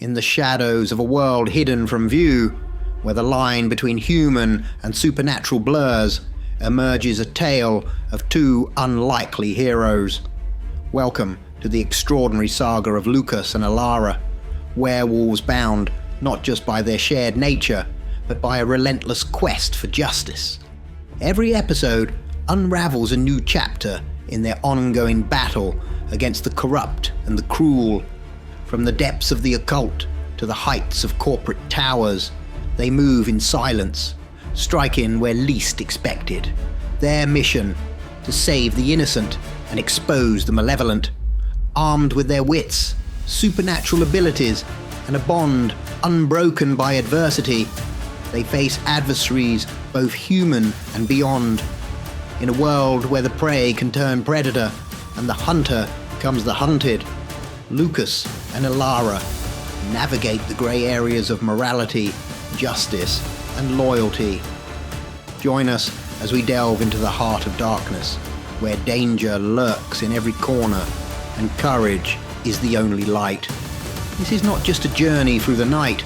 In the shadows of a world hidden from view, where the line between human and supernatural blurs, emerges a tale of two unlikely heroes. Welcome to the extraordinary saga of Lucas and Elara, werewolves bound not just by their shared nature, but by a relentless quest for justice. Every episode unravels a new chapter in their ongoing battle against the corrupt and the cruel. From the depths of the occult to the heights of corporate towers, they move in silence, striking where least expected. Their mission: to save the innocent and expose the malevolent. Armed with their wits, supernatural abilities, and a bond unbroken by adversity, they face adversaries both human and beyond. In a world where the prey can turn predator and the hunter becomes the hunted, Lucas and Elara navigate the grey areas of morality, justice, and loyalty. Join us as we delve into the heart of darkness, where danger lurks in every corner and courage is the only light. This is not just a journey through the night,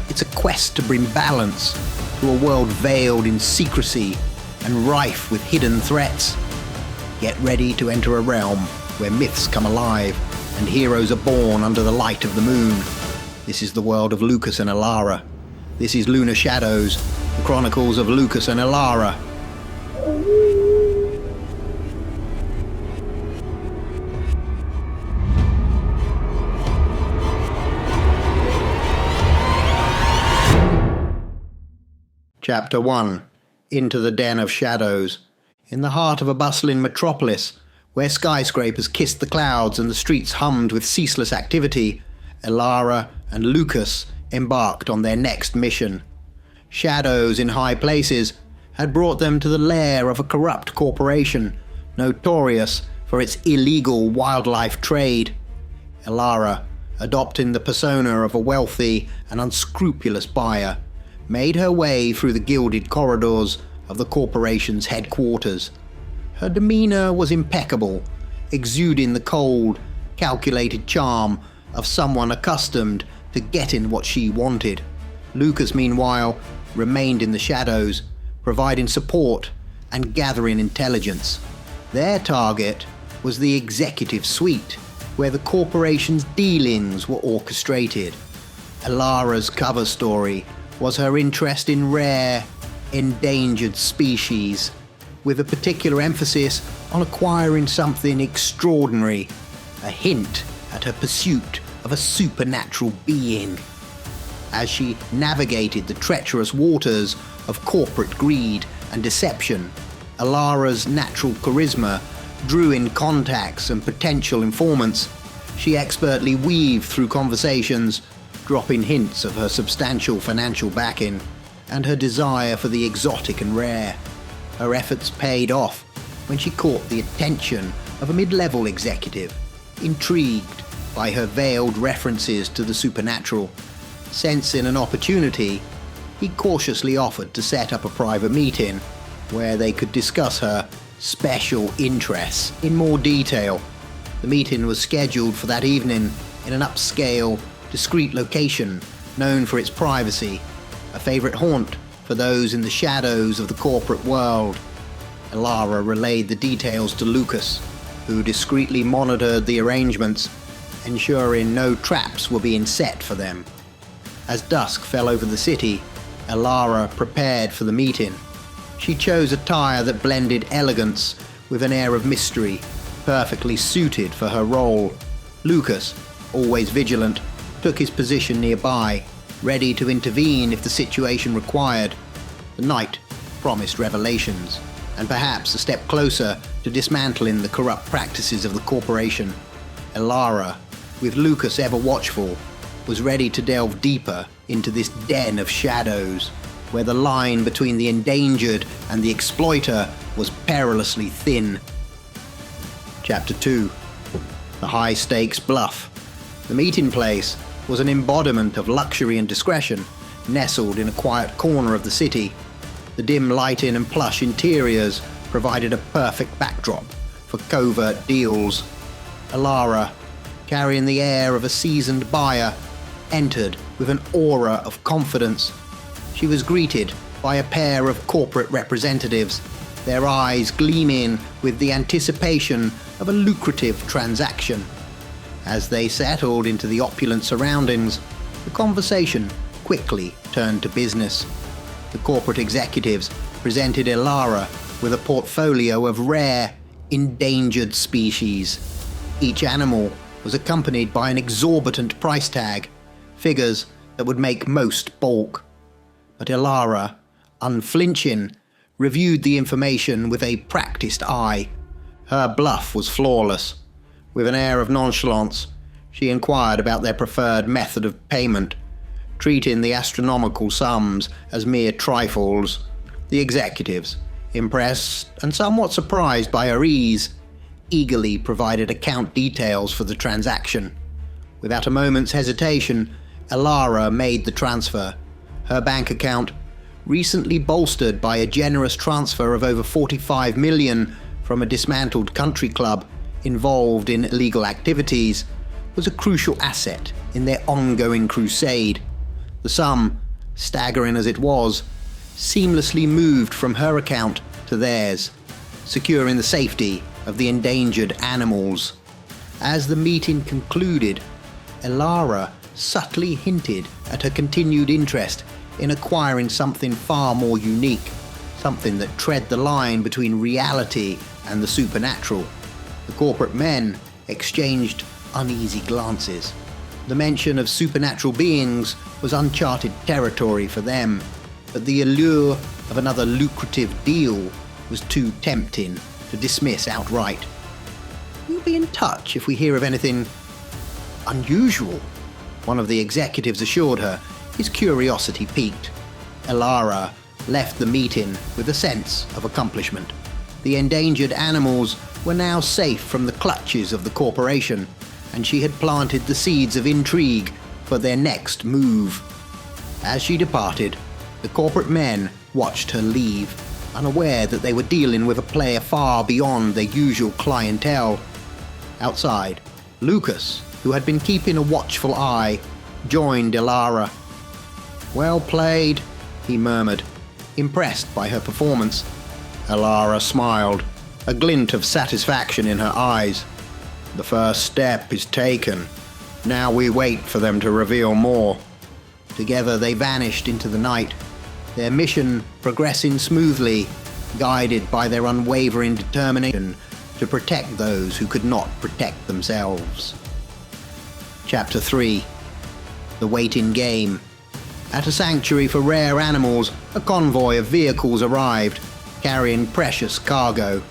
it's a quest to bring balance to a world veiled in secrecy and rife with hidden threats. Get ready to enter a realm where myths come alive and heroes are born under the light of the moon. This is the world of Lucas and Elara. This is Lunar Shadows, the chronicles of Lucas and Elara. Chapter 1. Into the Den of Shadows. In the heart of a bustling metropolis, where skyscrapers kissed the clouds and the streets hummed with ceaseless activity, Elara and Lucas embarked on their next mission. Shadows in high places had brought them to the lair of a corrupt corporation, notorious for its illegal wildlife trade. Elara, adopting the persona of a wealthy and unscrupulous buyer, made her way through the gilded corridors of the corporation's headquarters. Her demeanor was impeccable, exuding the cold, calculated charm of someone accustomed to getting what she wanted. Lucas, meanwhile, remained in the shadows, providing support and gathering intelligence. Their target was the executive suite, where the corporation's dealings were orchestrated. Elara's cover story was her interest in rare, endangered species, with a particular emphasis on acquiring something extraordinary, a hint at her pursuit of a supernatural being. As she navigated the treacherous waters of corporate greed and deception, Elara's natural charisma drew in contacts and potential informants. She expertly weaved through conversations, dropping hints of her substantial financial backing and her desire for the exotic and rare. Her efforts paid off when she caught the attention of a mid-level executive, intrigued by her veiled references to the supernatural. Sensing an opportunity, he cautiously offered to set up a private meeting where they could discuss her special interests in more detail. The meeting was scheduled for that evening in an upscale, discreet location known for its privacy, a favorite haunt for those in the shadows of the corporate world. Elara relayed the details to Lucas, who discreetly monitored the arrangements, ensuring no traps were being set for them. As dusk fell over the city, Elara prepared for the meeting. She chose attire that blended elegance with an air of mystery, perfectly suited for her role. Lucas, always vigilant, took his position nearby, ready to intervene if the situation required. The night promised revelations, and perhaps a step closer to dismantling the corrupt practices of the corporation. Elara, with Lucas ever watchful, was ready to delve deeper into this den of shadows, where the line between the endangered and the exploiter was perilously thin. Chapter 2. The high-stakes bluff. The meeting place was an embodiment of luxury and discretion, nestled in a quiet corner of the city. The dim lighting and plush interiors provided a perfect backdrop for covert deals. Elara, carrying the air of a seasoned buyer, entered with an aura of confidence. She was greeted by a pair of corporate representatives, their eyes gleaming with the anticipation of a lucrative transaction. As they settled into the opulent surroundings, the conversation quickly turned to business. The corporate executives presented Elara with a portfolio of rare, endangered species. Each animal was accompanied by an exorbitant price tag, figures that would make most balk. But Elara, unflinching, reviewed the information with a practiced eye. Her bluff was flawless. With an air of nonchalance, she inquired about their preferred method of payment, treating the astronomical sums as mere trifles. The executives, impressed and somewhat surprised by her ease, eagerly provided account details for the transaction. Without a moment's hesitation, Elara made the transfer. Her bank account, recently bolstered by a generous transfer of over 45 million from a dismantled country club involved in illegal activities, was a crucial asset in their ongoing crusade. The sum, staggering as it was, seamlessly moved from her account to theirs, securing the safety of the endangered animals. As the meeting concluded, Elara subtly hinted at her continued interest in acquiring something far more unique, something that tread the line between reality and the supernatural. The corporate men exchanged uneasy glances. The mention of supernatural beings was uncharted territory for them, but the allure of another lucrative deal was too tempting to dismiss outright. "We'll be in touch if we hear of anything unusual," one of the executives assured her, his curiosity piqued. Elara left the meeting with a sense of accomplishment. The endangered animals were now safe from the clutches of the corporation, and she had planted the seeds of intrigue for their next move. As she departed, the corporate men watched her leave, unaware that they were dealing with a player far beyond their usual clientele. Outside, Lucas, who had been keeping a watchful eye, joined Elara. "Well played," he murmured, impressed by her performance. Elara smiled, a glint of satisfaction in her eyes. "The first step is taken. Now we wait for them to reveal more." Together they vanished into the night, their mission progressing smoothly, guided by their unwavering determination to protect those who could not protect themselves. Chapter 3. The Waiting Game. At a sanctuary for rare animals, a convoy of vehicles arrived, carrying precious cargo.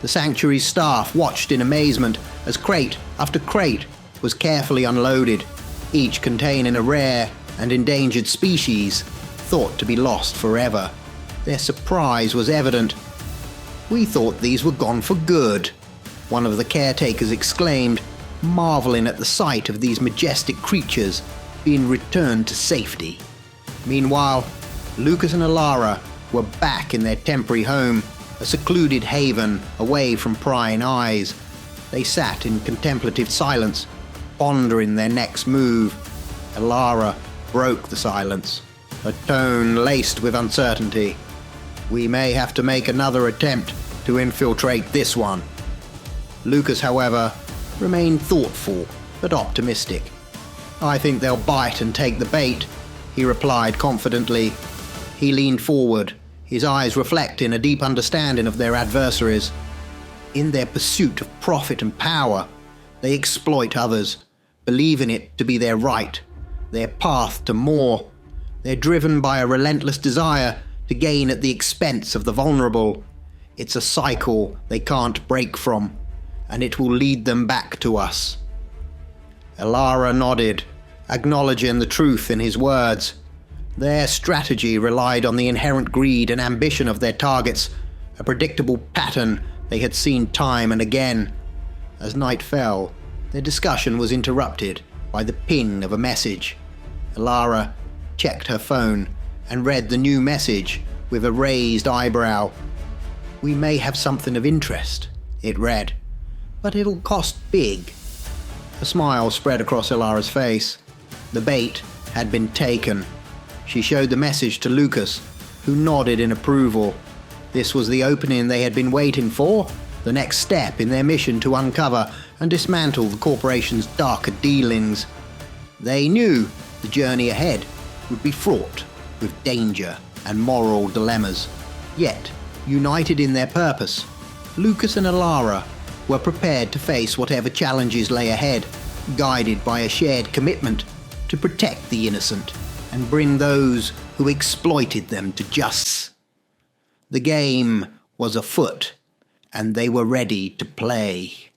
The sanctuary's staff watched in amazement as crate after crate was carefully unloaded, each containing a rare and endangered species thought to be lost forever. Their surprise was evident. "We thought these were gone for good," one of the caretakers exclaimed, marveling at the sight of these majestic creatures being returned to safety. Meanwhile, Lucas and Elara were back in their temporary home, a secluded haven away from prying eyes. They sat in contemplative silence, pondering their next move. Elara broke the silence, her tone laced with uncertainty. "We may have to make another attempt to infiltrate this one." Lucas, however, remained thoughtful but optimistic. "I think they'll bite and take the bait," he replied confidently. He leaned forward, his eyes reflecting a deep understanding of their adversaries. In their pursuit of profit and power, they exploit others, believing it to be their right, their path to more. They're driven by a relentless desire to gain at the expense of the vulnerable. It's a cycle they can't break from, and it will lead them back to us. Elara nodded, acknowledging the truth in his words. Their strategy relied on the inherent greed and ambition of their targets, a predictable pattern they had seen time and again. As night fell, their discussion was interrupted by the ping of a message. Elara checked her phone and read the new message with a raised eyebrow. "We may have something of interest," it read, "but it'll cost big." A smile spread across Elara's face. The bait had been taken. She showed the message to Lucas, who nodded in approval. This was the opening they had been waiting for, the next step in their mission to uncover and dismantle the corporation's darker dealings. They knew the journey ahead would be fraught with danger and moral dilemmas. Yet, united in their purpose, Lucas and Elara were prepared to face whatever challenges lay ahead, guided by a shared commitment to protect the innocent and bring those who exploited them to justice. The game was afoot, and they were ready to play.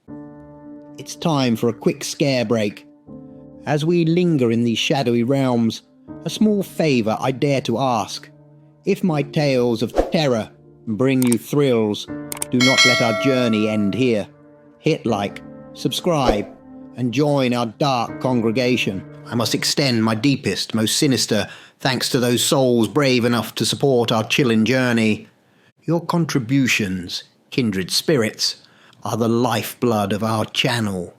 It's time for a quick scare break. As we linger in these shadowy realms, a small favour I dare to ask. If my tales of terror bring you thrills, do not let our journey end here. Hit like, subscribe, and join our dark congregation. I must extend my deepest, most sinister thanks to those souls brave enough to support our chilling journey. Your contributions, kindred spirits, are the lifeblood of our channel.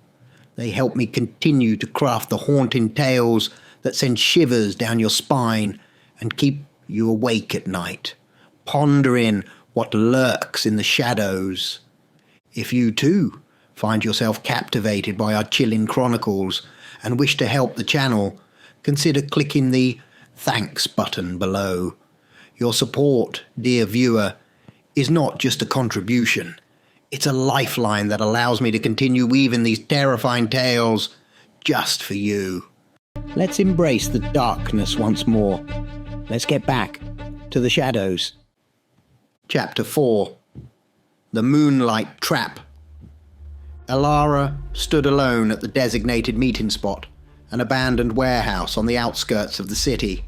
They help me continue to craft the haunting tales that send shivers down your spine and keep you awake at night, pondering what lurks in the shadows. If you too find yourself captivated by our chilling chronicles and wish to help the channel, consider clicking the thanks button below. Your support, dear viewer, is not just a contribution. It's a lifeline that allows me to continue weaving these terrifying tales just for you. Let's embrace the darkness once more. Let's get back to the shadows. Chapter 4. The Moonlight Trap. Elara stood alone at the designated meeting spot, an abandoned warehouse on the outskirts of the city.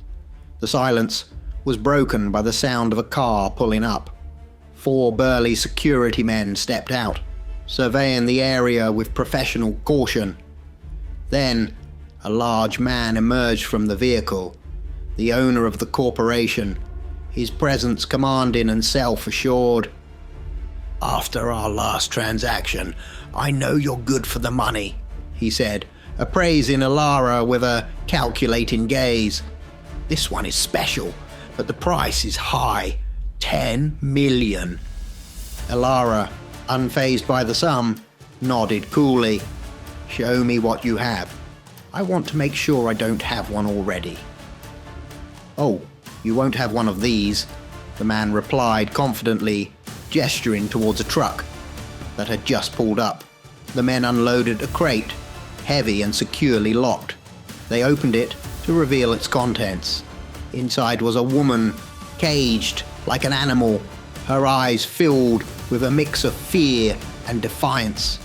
The silence was broken by the sound of a car pulling up. 4 burly security men stepped out, surveying the area with professional caution. Then, a large man emerged from the vehicle, the owner of the corporation, his presence commanding and self-assured. "After our last transaction, I know you're good for the money," he said, appraising Elara with a calculating gaze. "This one is special, but the price is high. 10 million. Elara, unfazed by the sum, nodded coolly. "Show me what you have. I want to make sure I don't have one already." "Oh, you won't have one of these," the man replied confidently, gesturing towards a truck that had just pulled up. The men unloaded a crate, heavy and securely locked. They opened it to reveal its contents. Inside was a woman, caged like an animal, her eyes filled with a mix of fear and defiance.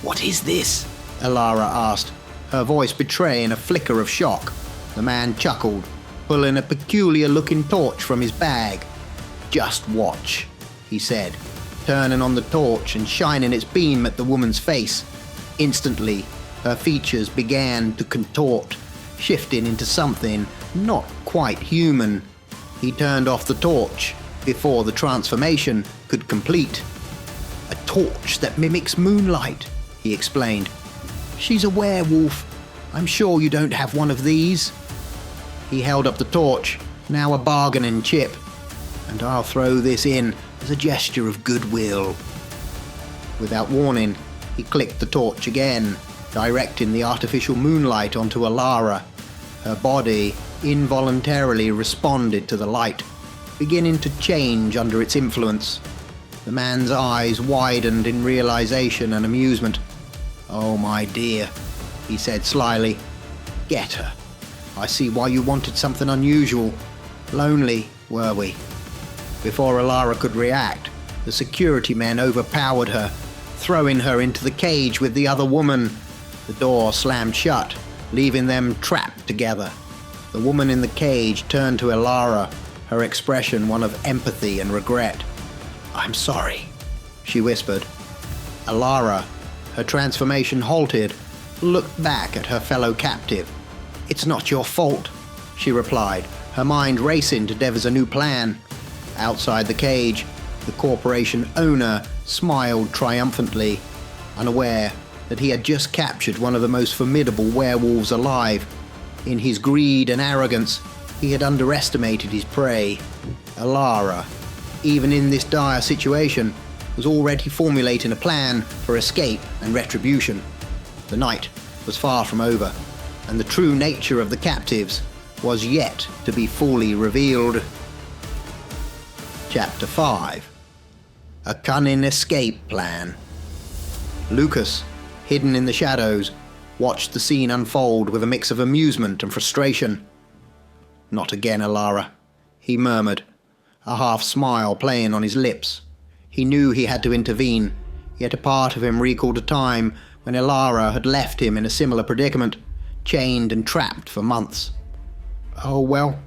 "What is this?" Elara asked, her voice betraying a flicker of shock. The man chuckled, pulling a peculiar-looking torch from his bag. "Just watch," he said, turning on the torch and shining its beam at the woman's face. Instantly, her features began to contort, shifting into something not quite human. He turned off the torch before the transformation could complete. "A torch that mimics moonlight," he explained. "She's a werewolf. I'm sure you don't have one of these." He held up the torch, now a bargaining chip. "And I'll throw this in as a gesture of goodwill." Without warning, he clicked the torch again, directing the artificial moonlight onto Elara. Her body involuntarily responded to the light, beginning to change under its influence. The man's eyes widened in realization and amusement. "Oh, my dear," he said slyly. "Get her. I see why you wanted something unusual. Lonely, were we?" Before Elara could react, the security men overpowered her, throwing her into the cage with the other woman. The door slammed shut, leaving them trapped together. The woman in the cage turned to Elara, her expression one of empathy and regret. "I'm sorry," she whispered. Elara, her transformation halted, looked back at her fellow captive. "It's not your fault," she replied, her mind racing to devise a new plan. Outside the cage, the corporation owner smiled triumphantly, unaware that he had just captured one of the most formidable werewolves alive. In his greed and arrogance, he had underestimated his prey. Elara, even in this dire situation, was already formulating a plan for escape and retribution. The night was far from over, and the true nature of the captives was yet to be fully revealed. Chapter 5. A cunning escape plan. Lucas, hidden in the shadows, watched the scene unfold with a mix of amusement and frustration. "Not again, Elara," he murmured, a half smile playing on his lips. He knew he had to intervene, yet a part of him recalled a time when Elara had left him in a similar predicament, chained and trapped for months. "Oh well,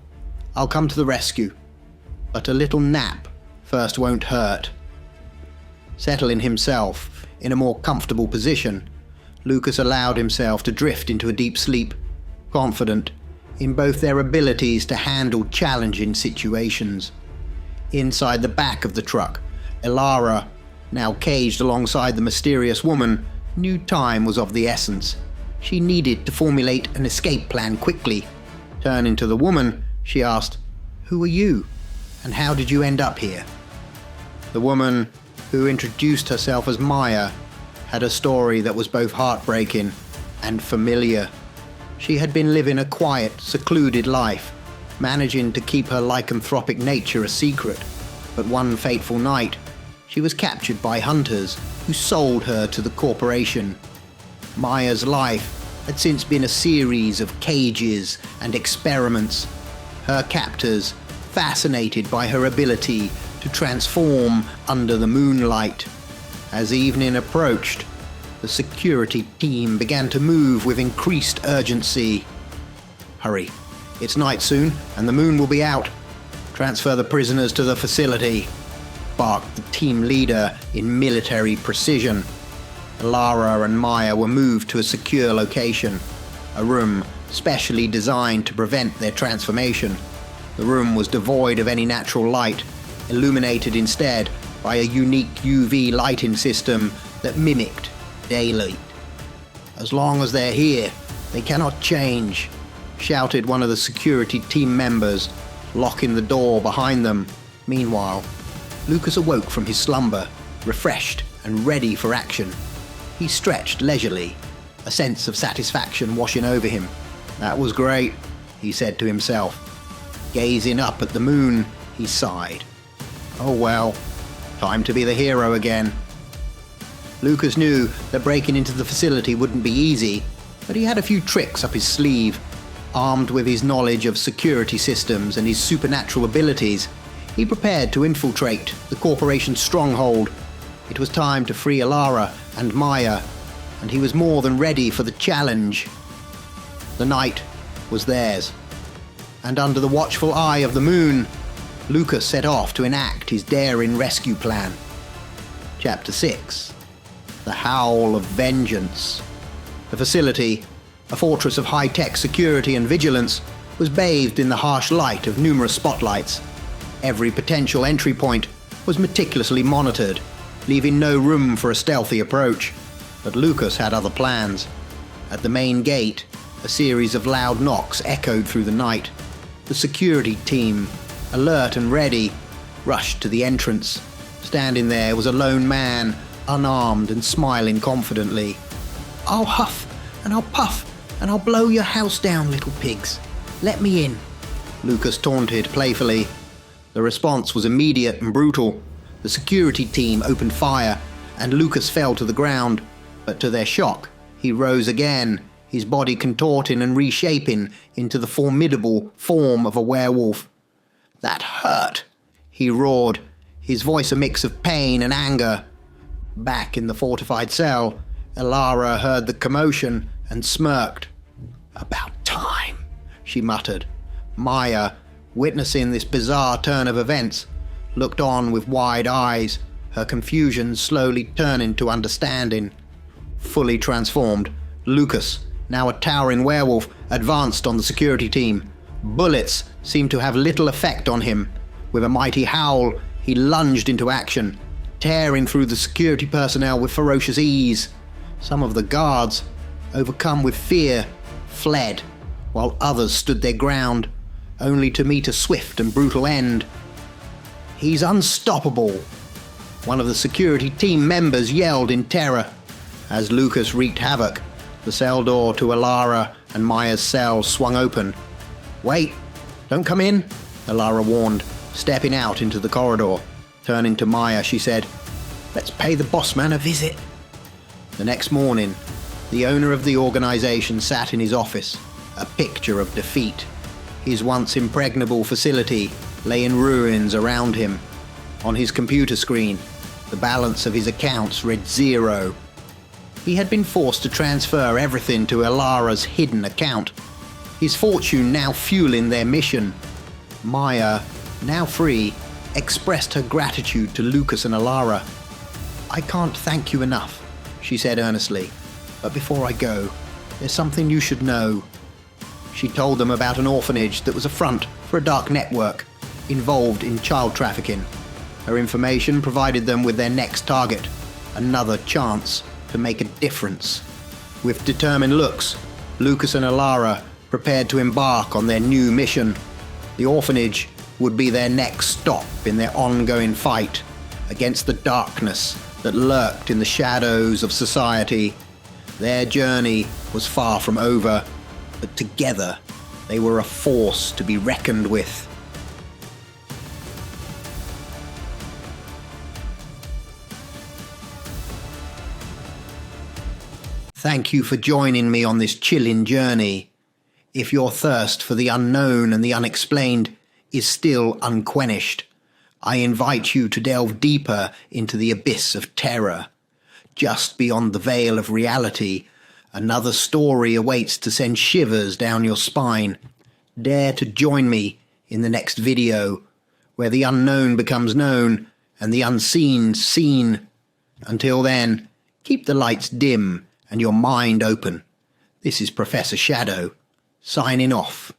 I'll come to the rescue, but a little nap first won't hurt." Settling himself in a more comfortable position, Lucas allowed himself to drift into a deep sleep, confident in both their abilities to handle challenging situations. Inside the back of the truck, Elara, now caged alongside the mysterious woman, knew time was of the essence. She needed to formulate an escape plan quickly. Turning to the woman, she asked, "Who are you, and how did you end up here?" The woman, who introduced herself as Maya, had a story that was both heartbreaking and familiar. She had been living a quiet, secluded life, managing to keep her lycanthropic nature a secret. But one fateful night, she was captured by hunters who sold her to the corporation. Maya's life had since been a series of cages and experiments, her captors fascinated by her ability to transform under the moonlight. As evening approached, the security team began to move with increased urgency. "Hurry, it's night soon and the moon will be out. Transfer the prisoners to the facility," barked the team leader in military precision. Elara and Maya were moved to a secure location, a room specially designed to prevent their transformation. The room was devoid of any natural light, illuminated instead by a unique UV lighting system that mimicked daylight. "As long as they're here, they cannot change," shouted one of the security team members, locking the door behind them. Meanwhile, Lucas awoke from his slumber, refreshed and ready for action. He stretched leisurely, a sense of satisfaction washing over him. "That was great," he said to himself. Gazing up at the moon, he sighed. "Oh well, time to be the hero again." Lucas knew that breaking into the facility wouldn't be easy, but he had a few tricks up his sleeve. Armed with his knowledge of security systems and his supernatural abilities, he prepared to infiltrate the corporation's stronghold. It was time to free Elara and Maya, and he was more than ready for the challenge. The night was theirs, and under the watchful eye of the moon, Lucas set off to enact his daring rescue plan. Chapter 6. The Howl of Vengeance. The facility, a fortress of high-tech security and vigilance, was bathed in the harsh light of numerous spotlights. Every potential entry point was meticulously monitored, leaving no room for a stealthy approach. But Lucas had other plans. At the main gate, a series of loud knocks echoed through the night. The security team, alert and ready, rushed to the entrance. Standing there was a lone man, unarmed and smiling confidently. "I'll huff and I'll puff and I'll blow your house down, little pigs. Let me in," Lucas taunted playfully. The response was immediate and brutal. The security team opened fire, and Lucas fell to the ground. But to their shock, he rose again, his body contorting and reshaping into the formidable form of a werewolf. "That hurt," he roared, his voice a mix of pain and anger. Back in the fortified cell, Elara heard the commotion and smirked. "About time," she muttered. Maya, witnessing this bizarre turn of events, looked on with wide eyes, her confusion slowly turning to understanding. Fully transformed, Lucas, now a towering werewolf, advanced on the security team. Bullets seemed to have little effect on him. With a mighty howl, he lunged into action, tearing through the security personnel with ferocious ease. Some of the guards, overcome with fear, fled, while others stood their ground, only to meet a swift and brutal end. "He's unstoppable!" one of the security team members yelled in terror. As Lucas wreaked havoc, the cell door to Elara and Maya's cell swung open. "Wait, don't come in," Elara warned, stepping out into the corridor. Turning to Maya, she said, "Let's pay the boss man a visit." The next morning, the owner of the organization sat in his office, a picture of defeat. His once impregnable facility lay in ruins around him. On his computer screen, the balance of his accounts read 0. He had been forced to transfer everything to Elara's hidden account, his fortune now fueling their mission. Maya, now free, expressed her gratitude to Lucas and Elara. "I can't thank you enough," she said earnestly, "but before I go, there's something you should know." She told them about an orphanage that was a front for a dark network involved in child trafficking. Her information provided them with their next target, another chance to make a difference. With determined looks, Lucas and Elara prepared to embark on their new mission. The orphanage would be their next stop in their ongoing fight against the darkness that lurked in the shadows of society. Their journey was far from over, but together they were a force to be reckoned with. Thank you for joining me on this chilling journey. If your thirst for the unknown and the unexplained is still unquenched, I invite you to delve deeper into the abyss of terror. Just beyond the veil of reality, another story awaits to send shivers down your spine. Dare to join me in the next video, where the unknown becomes known and the unseen seen. Until then, keep the lights dim and your mind open. This is Professor Shadow, signing off.